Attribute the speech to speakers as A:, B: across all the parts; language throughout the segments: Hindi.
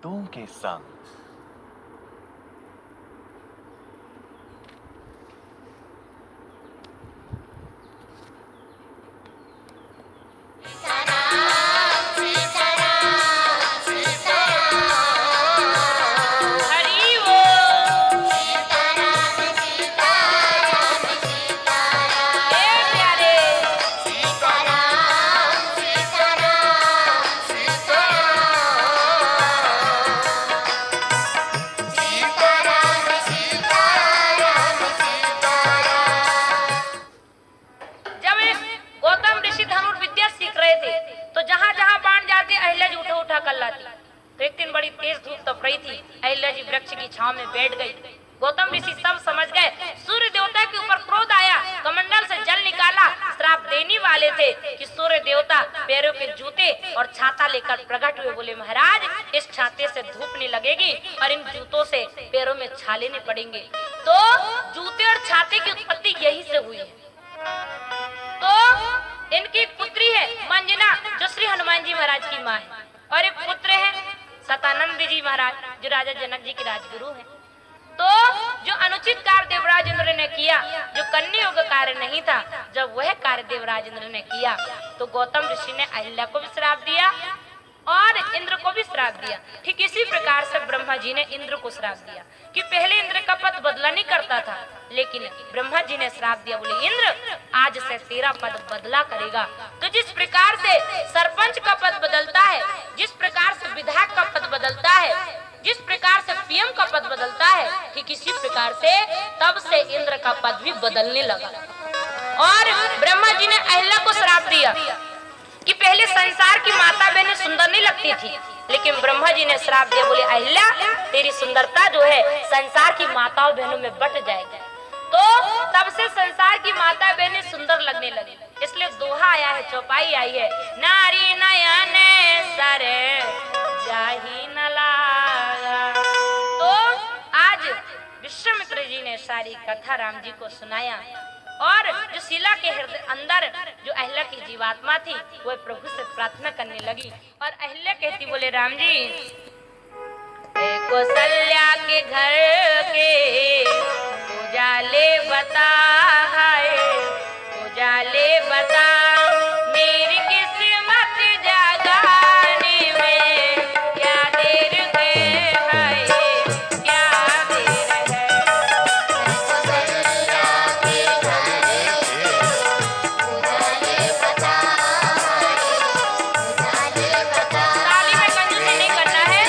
A: दूतों के संग।
B: तो एक दिन बड़ी तेज धूप तप रही थी। अहिल्या जी वृक्ष की छांव में बैठ गई। गौतम ऋषि सब समझ गए। सूर्य देवता के ऊपर क्रोध आया, कमंडल से जल निकाला। श्राप देने वाले थे कि सूर्य देवता पैरों के जूते और छाता लेकर प्रकट हुए। बोले महाराज, इस छाते से धूप नहीं लगेगी और इन जूतों से पैरों में छाले नहीं पड़ेंगे। तो जूते और छाते की उत्पत्ति यही से हुई है। तो इनकी पुत्री है मंजना, जो श्री हनुमान जी महाराज की माँ है, और एक पुत्र है सतानंद जी महाराज, जो राजा जनक जी के राजगुरु हैं। तो जो अनुचित कार्य देवराज इंद्र ने किया, जो करने योग्य कार्य नहीं था, जब वह कार्य देवराज इंद्र ने किया तो गौतम ऋषि ने अहिल्या को भी श्राप दिया और इंद्र को भी श्राप दिया। ठीक इसी प्रकार से ब्रह्मा जी ने इंद्र को श्राप दिया कि पहले इंद्र का पद बदला नहीं करता था, लेकिन ब्रह्मा जी ने श्राप दिया। बोले इंद्र, आज से तेरा पद बदला करेगा। तो जिस प्रकार से सरपंच का पद बदलता है, जिस प्रकार से विधायक का पद बदलता है, जिस प्रकार से पीएम का पद बदलता है, ठीक इसी प्रकार से तब से इंद्र का पद भी बदलने लगा। और ब्रह्मा जी ने अहिल्या को श्राप दिया कि पहले संसार की माता बहनें सुंदर नहीं लगती थी, लेकिन ब्रह्मा जी ने श्राप दिया। बोले अहिल्या, तेरी सुंदरता जो है संसार की माताओं बहनों में बट जाएगी। तो तब से संसार की माता बहनें सुंदर लगने लगी। इसलिए दोहा आया है, चौपाई आई है, नारी नयन सरे जाहि न लागा। तो आज विश्वामित्र जी ने सारी कथा राम जी को सुनाया और जो शीला के हृदय अंदर जो अहिल्या की जीवात्मा थी, वह प्रभु से प्रार्थना करने लगी। और अहिल्या कहती, बोले राम जी, कौशल्या के घर के उजाले बता, उजाले बता, मेरी किस्मत जगाने में क्या देर है, क्या देर है। ताली में कंजूसी नहीं करना है।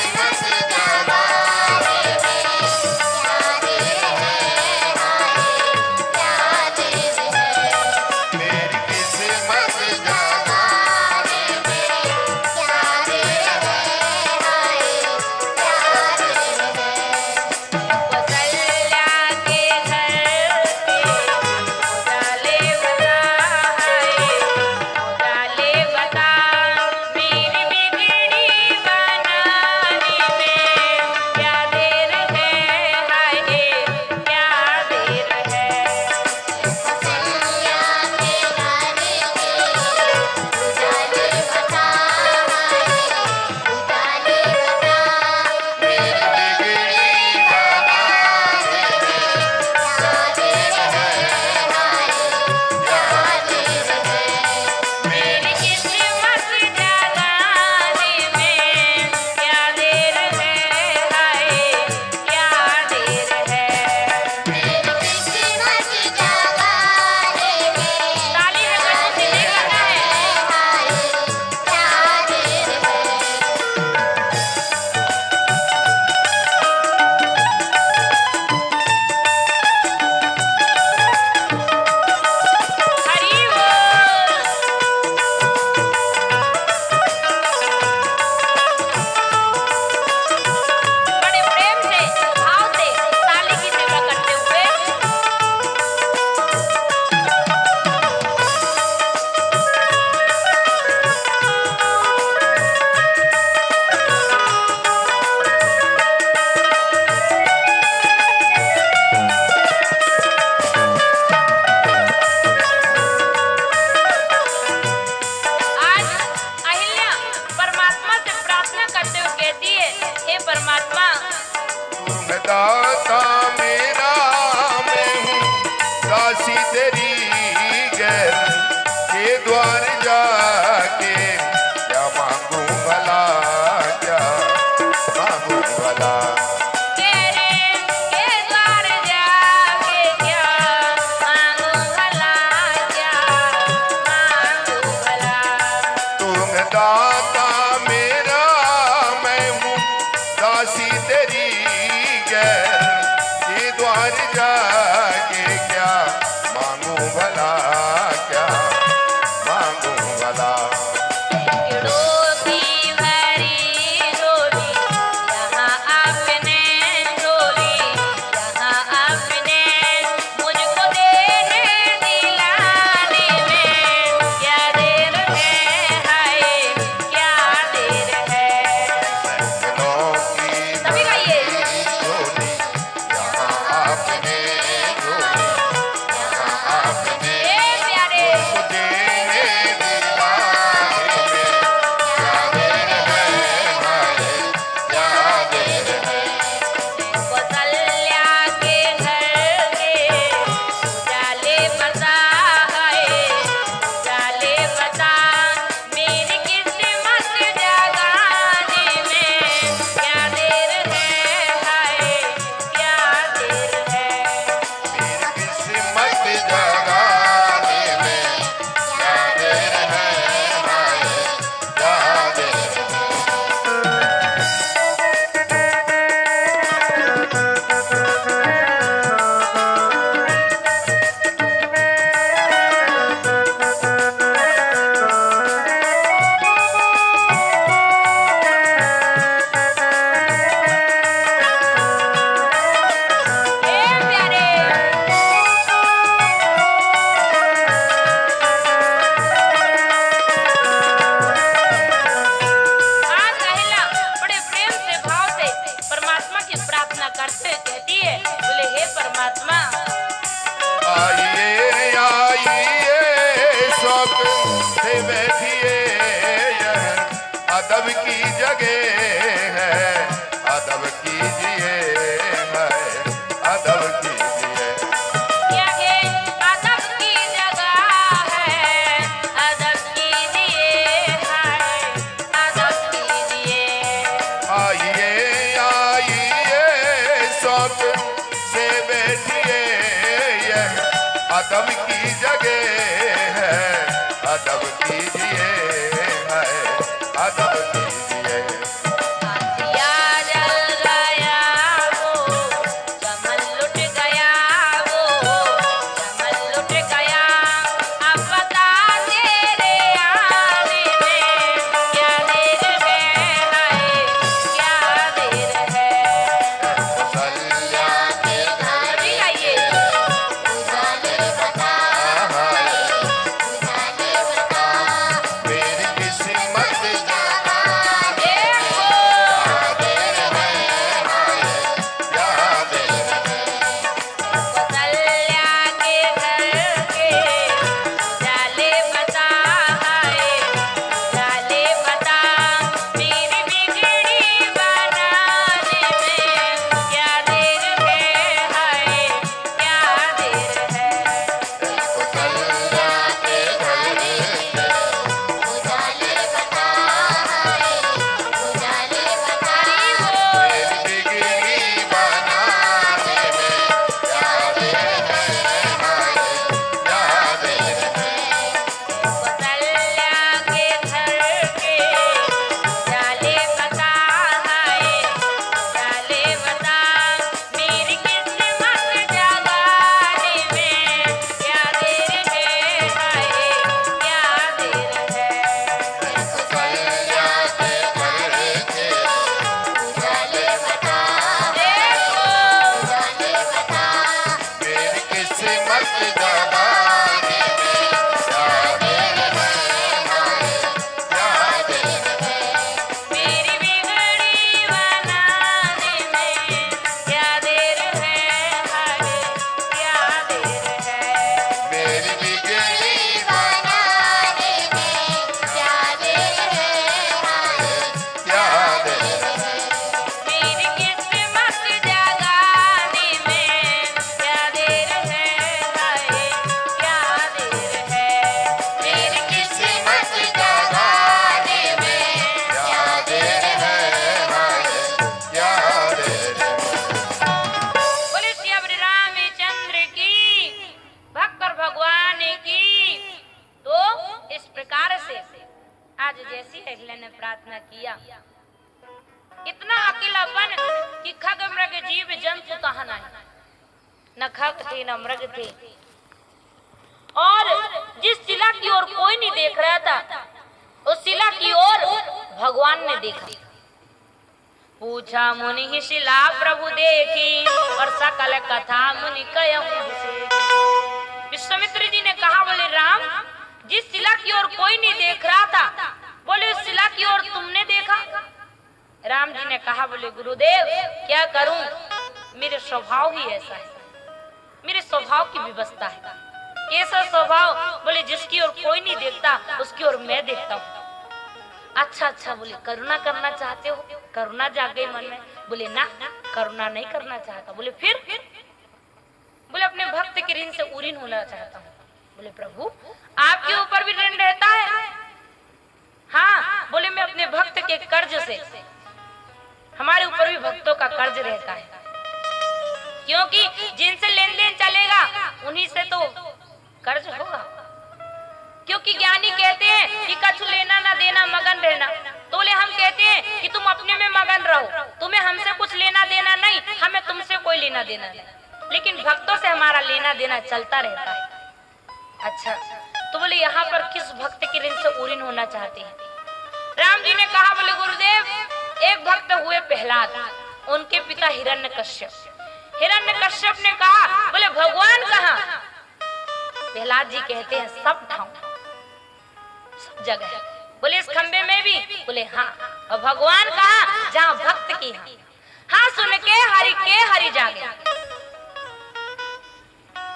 A: मर जाके क्या मांगू भला, क्या मांगू भला।
B: सैकड़ों की भरी झोली यहाँ आपने झोली, यहाँ आपने मुझको देने दिलाने में क्या देर है, हाय क्या देर है।
A: सैकड़ों की
B: सभी गाइए।
A: झोली यहाँ आपने झोली, यहाँ आपने
B: ए प्यारे
A: मुझको देने दिलाने में क्या देर है, हाय क्या देर है।
B: कौशल्या के घर के उजाले बता है, उजाले बता मेरी किस्मत जगाने में क्या देर है, हाय क्या देर है।
A: मेरी किस्मत जगाने में क्या देर है, हाय क्या देर है।
B: ए प्यारे आज महिला बड़े प्रेम से भाव से परमात्मा की प्रार्थना करते कहती है, बोले हे परमात्मा
A: आइए आइए शौक से बैठिए, यह अदब की जगह है, अदब कीजिए, है अदब कीजिए।
B: क्या है अदब की जगह है, अदब कीजिए, हाय अदब कीजिए।
A: आइए आइए शौक से बैठिए, यह अदब की जगह है, अदब कीजिए, है अदब कीजिए।
B: दिया जल गया वो चमन लुट गया, वो चमन लुट गया। अब बता तेरे आने में क्या देर है, हाय क्या देर है।
A: कौशल्या के घर
B: सभी गाइए।
A: उजाले बता, उजाले बता मेरी किस्मत जगाने
B: देखो
A: क्या देर है, हाय क्या देर है।
B: कौशल्या के घर के उजाले बता है, उजाले बता मेरी बिगड़ी बनाने में क्या देर है, हाय क्या देर है।
A: कौशल्या के घर के उजाले बता, उजाले बता मेरी बिगड़ी बनाने में क्या देर है, हाय क्या देर है।
B: कौशल्या के घर के उजाले बता है, उजाले बता मेरी किस्मत जगाने में क्या देर है, हाय क्या देर है।
A: कौशल्या के घर के उजाले बता,
B: देखो
A: उजाले बता मेरी किस्मत जगाने में क्या देर है, हाय क्या देर है।
B: मेरी बिगड़ी बनाने में क्या देर है, हाय क्या देर है।
A: मेरी बिगड़ी बनाने में क्या देर है, हाय क्या देर है।
B: मेरी किस्मत जगाने में क्या देर है, हाय क्या देर है। मेरी
A: किस्मत जगाने में क्या देर है, हाय क्या देर है।
B: बोले श्री रामचंद्र की, भक्त भगवान की। तो इस प्रकार से आज जैसी अगले ने प्रार्थना किया, इतना अकेलापन कि खग मृग जीव जंतु कहाँ नहीं। न खग थे न मृग थे, और जिस शिला की ओर कोई नहीं देख रहा था उस शिला की ओर भगवान ने देखा। पूछा मुनि शिला प्रभु देखी, और सकल कथा मुनि कहूं विशेष। विश्वामित्र जी ने कहा, बोले राम, जिस शिला की ओर कोई नहीं देख रहा था, बोले उस शिला की ओर तुमने देखा। राम जी ने कहा, बोले गुरुदेव क्या करूं, मेरे स्वभाव ही ऐसा है, मेरे स्वभाव की व्यवस्था है। कैसा स्वभाव? बोले जिसकी ओर कोई नहीं देखता उसकी ओर मैं देखता हूँ। अच्छा अच्छा, बोले करुणा करना चाहते हो? करुणा जाग गई मन में। बोले ना, करुणा नहीं करना चाहता। बोले फिर? बोले अपने भक्त के ऋण से उरीन होना चाहता हूँ। बोले प्रभु आपके ऊपर भी ऋण रहता है? हाँ। बोले मैं अपने भक्त के कर्ज से, हमारे ऊपर भी भक्तों का कर्ज रहता है, क्योंकि जिनसे लेन देन चलेगा उन्हीं से तो कर्ज होगा। क्योंकि ज्ञानी कहते हैं कि कछु लेना ना देना मगन रहना, तो बोले हम कहते हैं कि तुम अपने में मगन रहो, तुम्हें हमसे कुछ लेना देना नहीं, हमें तुमसे कोई लेना देना नहीं। लेकिन भक्तों से हमारा लेना देना चलता रहता है। अच्छा, तो बोले यहाँ पर किस भक्त के ऋण से उरीन होना चाहते हैं? राम जी ने कहा, बोले गुरुदेव एक भक्त हुए प्रहलाद, उनके पिता हिरण्यकश्यप। हिरण्यकश्यप ने कहा, बोले भगवान कहाँ? प्रहलाद जी कहते हैं सब ठाव, सब जगह। बोले इस खंबे में भी? बोले हाँ। और भगवान कहाँ? जहाँ भक्त की हाँ। हाँ सुन के हरि जागे।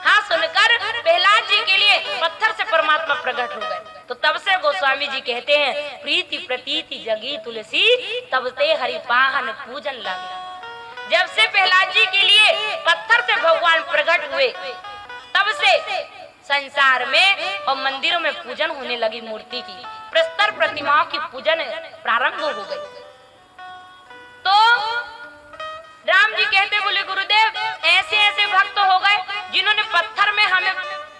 B: हाँ सुनकर प्रहलाद जी के लिए पत्थर से परमात्मा प्रकट हो गए। तो तब से गोस्वामी जी कहते हैं प्रीति प्रतीति जगी तुलसी, तब से हरि पाहन पूजन लगे। जब से प्रहलाद जी के लिए पत्थर से भगवान प्रकट हुए, तब से संसार में और मंदिरों में पूजन होने लगी मूर्ति की, प्रस्तर प्रतिमाओं की पूजन प्रारंभ हो गई। तो राम जी कहते, बोले गुरुदेव ऐसे ऐसे भक्त हो गए जिन्होंने पत्थर में हमें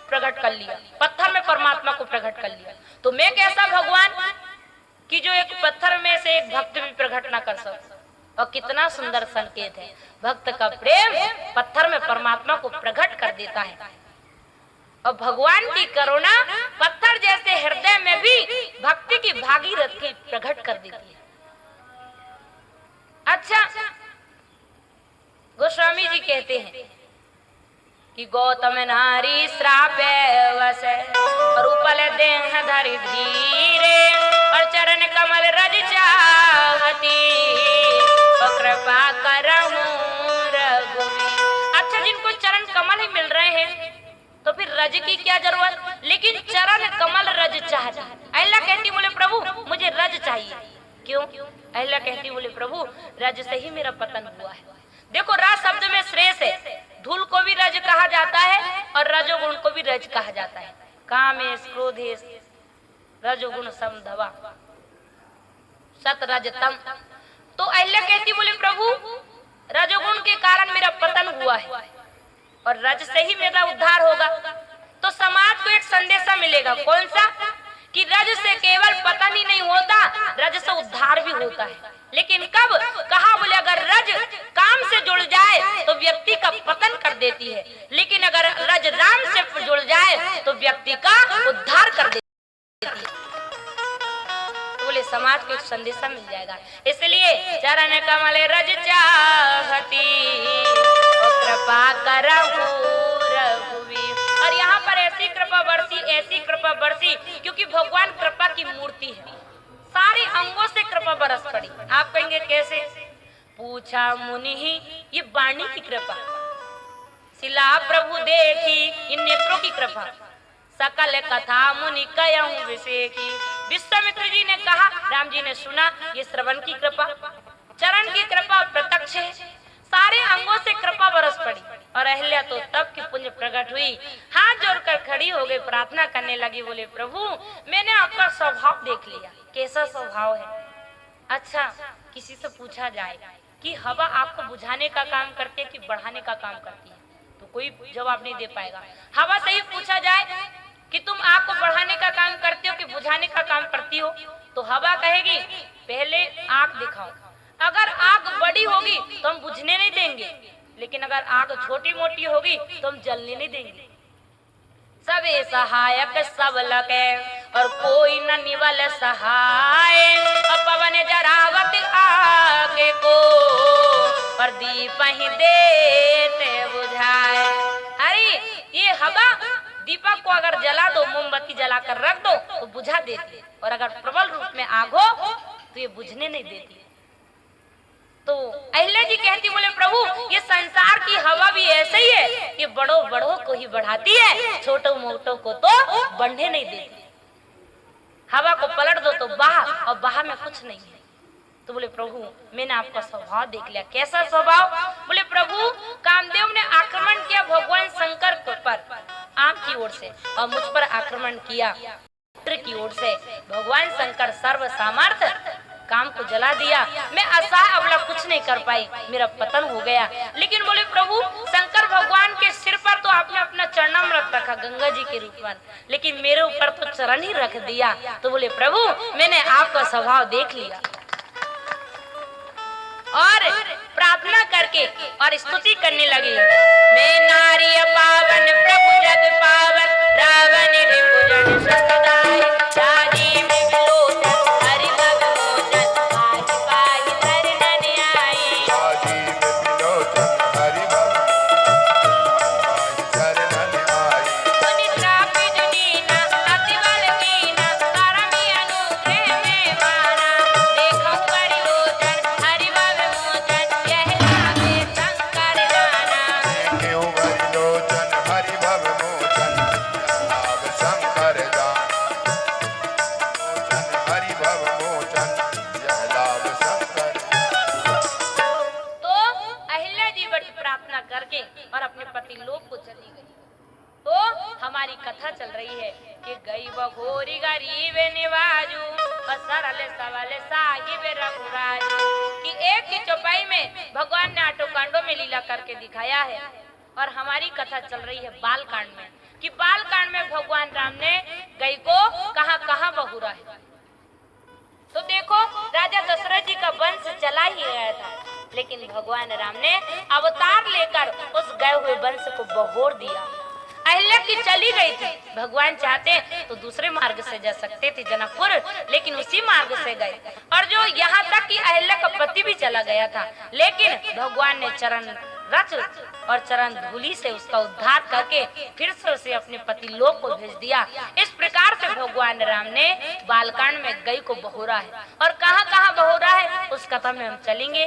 B: प्रकट कर लिया, पत्थर में परमात्मा को प्रकट कर लिया। तो मैं कैसा भगवान कि जो एक पत्थर में से एक भक्त भी प्रकट ना कर सकता। और कितना सुंदर संकेत है, भक्त का प्रेम पत्थर में परमात्मा को प्रकट कर देता है। और भगवान की करुणा पत्थर जैसे हृदय में भी भक्ति की भागीरथी प्रकट कर देती है। अच्छा, गोस्वामी जी कहते हैं कि गौतम नारी श्रापे वसे, और उपल देह धरि धीरे, और चरण कमल रज चाहती, और कृपा करहूं रघुवीर। अच्छा, जिनको चरण कमल ही मिल रहे हैं तो फिर रज की क्या जरूरत? लेकिन चरण कमल रज चाहती। अहिल्या कहती, बोले प्रभु मुझे रज चाहिए। क्यों? अहिल्या कहती, बोले प्रभु रज से ही मेरा पतन हुआ है। देखो रज शब्द में श्रेष्ठ है, धूल को भी रज कहा जाता है और रजोगुण को भी रज कहा जाता है। कामेश क्रोधेश रजोगुण समधवा सत रजतम। तो अहिल्या कहती, बोले प्रभु रजोगुण के कारण मेरा पतन हुआ है और रज से ही मेरा उद्धार होगा। तो समाज को एक संदेशा मिलेगा, कौन सा? कि रज से केवल पतन ही नहीं होता, रज से उद्धार भी होता है। लेकिन कब? कहा, बोले अगर रज काम से जुड़ जाए तो व्यक्ति का पतन कर देती है, लेकिन अगर रज राम से जुड़ जाए तो व्यक्ति का उद्धार कर देती है। बोले समाज को एक संदेशा मिल जाएगा। इसलिए चरण कमल रज चाहती, कृपा करहूं रघुवीर। और यहाँ पर ऐसी कृपा बरसी क्योंकि भगवान कृपा की मूर्ति है, सारे अंगों से कृपा बरस पड़ी। आप कहेंगे कैसे? पूछा मुनि ही, ये वाणी की कृपा, शिला प्रभु देखी, इन नेत्रों की कृपा, सकल कथा मुनि कहूं विशेषी। विश्वामित्र जी ने कहा, राम जी ने सुना, ये श्रवण की कृपा, चरण की कृपा प्रत्यक्ष है, सारे अंगों से कृपा बरस पड़ी। और अहिल्या तो तब की पुण्य प्रकट हुई, हाथ जोड़कर खड़ी हो गई, प्रार्थना करने लगी, बोले प्रभु मैंने आपका स्वभाव देख लिया। कैसा स्वभाव है? अच्छा, किसी से पूछा जाए कि हवा आपको बुझाने का काम करती है कि बढ़ाने का काम करती है, तो कोई जवाब नहीं दे पाएगा। हवा से ही पूछा जाए कि तुम आग को बढ़ाने का काम करती हो कि बुझाने का काम करती हो, तो हवा कहेगी पहले आग दिखाओ, अगर आग बड़ी होगी तो हम बुझने नहीं देंगे, लेकिन अगर आग छोटी मोटी होगी तो हम जलने नहीं देंगे। सबे सहायक सब लगे और कोई न निवल सहाय, और पवन जरावत आगे को और दीप ही देते बुझाए। अरे ये हवा दीपक को अगर जला दो, मोमबत्ती जलाकर रख दो तो बुझा देती, और अगर प्रबल रूप में आग हो तो ये बुझने नहीं देती। तो अहिल्या जी कहती, बोले प्रभु ये संसार की हवा भी ऐसे ही है, ये बड़ों बड़ों को ही बढ़ाती है, छोटों मोटों को तो बढ़ने नहीं देती। हवा को पलट दो तो बाह, और बाह में कुछ नहीं है। तो बोले प्रभु मैंने आपका स्वभाव देख लिया। कैसा स्वभाव? बोले प्रभु कामदेव ने आक्रमण किया भगवान शंकर पर आंख की ओर से, और मुझ पर आक्रमण किया पुत्र की ओर से। भगवान शंकर सर्व सामर्थ्य काम को जला दिया। मैं असहाय अबला कुछ नहीं कर पाई, मेरा पतन हो गया। लेकिन बोले प्रभु शंकर भगवान के सिर पर तो आपने अपना चरणामृत रखा गंगा जी के रूप में, लेकिन मेरे ऊपर तो चरण ही रख दिया। तो बोले प्रभु मैंने आपका स्वभाव देख लिया। और प्रार्थना करके और स्तुति करने लगी। मैं नारी पावन प्रभु जग पावन, रावण रिपुजन सदाय, राजीव विलोचन हरि भग मोचन, पाहि पाहि शरणन आई।
A: राजीव विलोचन हरि भग शरणन आई।
B: सुनिद्रा पिज दीना अति बल कीना, करमि अनुग्रह में माना, देखहु परिलोचन हरि भग मोचन, यह लागे शंकर गाना।
A: देखेउ विलोचन हरि भग मोचन, लाभ शंकर दान। मोचन हरि भग मोचन, यह लाभ शंकर।
B: तो अहिल्या जी बड़ी प्रार्थना करके और अपने पति लोक को चली गई। तो हमारी कथा चल रही है कि गई बघोरी गरीब निवाजू, और सरल सवल साहिब रघुराजू। कि एक ही चौपाई में भगवान ने आठों कांडों में लीला करके दिखाया है। और हमारी कथा चल रही है बाल कांड में, कि बाल कांड में भगवान राम ने गई को कहाँ कहाँ बहुरा है। तो देखो राजा दशरथ जी का वंश चला ही गया था, लेकिन भगवान राम ने अवतार लेकर उस गए हुए वंश को बहोर दिया। अहिल्या की चली गई थी, भगवान चाहते तो दूसरे मार्ग से जा सकते थे जनकपुर, लेकिन उसी मार्ग से गए। और जो यहाँ तक कि अहिल्या का पति भी चला गया था, लेकिन भगवान ने चरण रच और चरण धूलि से उसका उद्धार करके फिर से उसे अपने पति लोक को भेज दिया। इस प्रकार से भगवान राम ने बालकांड में गई को बहोरा है। और कहाँ कहाँ बहोरा है उस कथा में हम चलेंगे।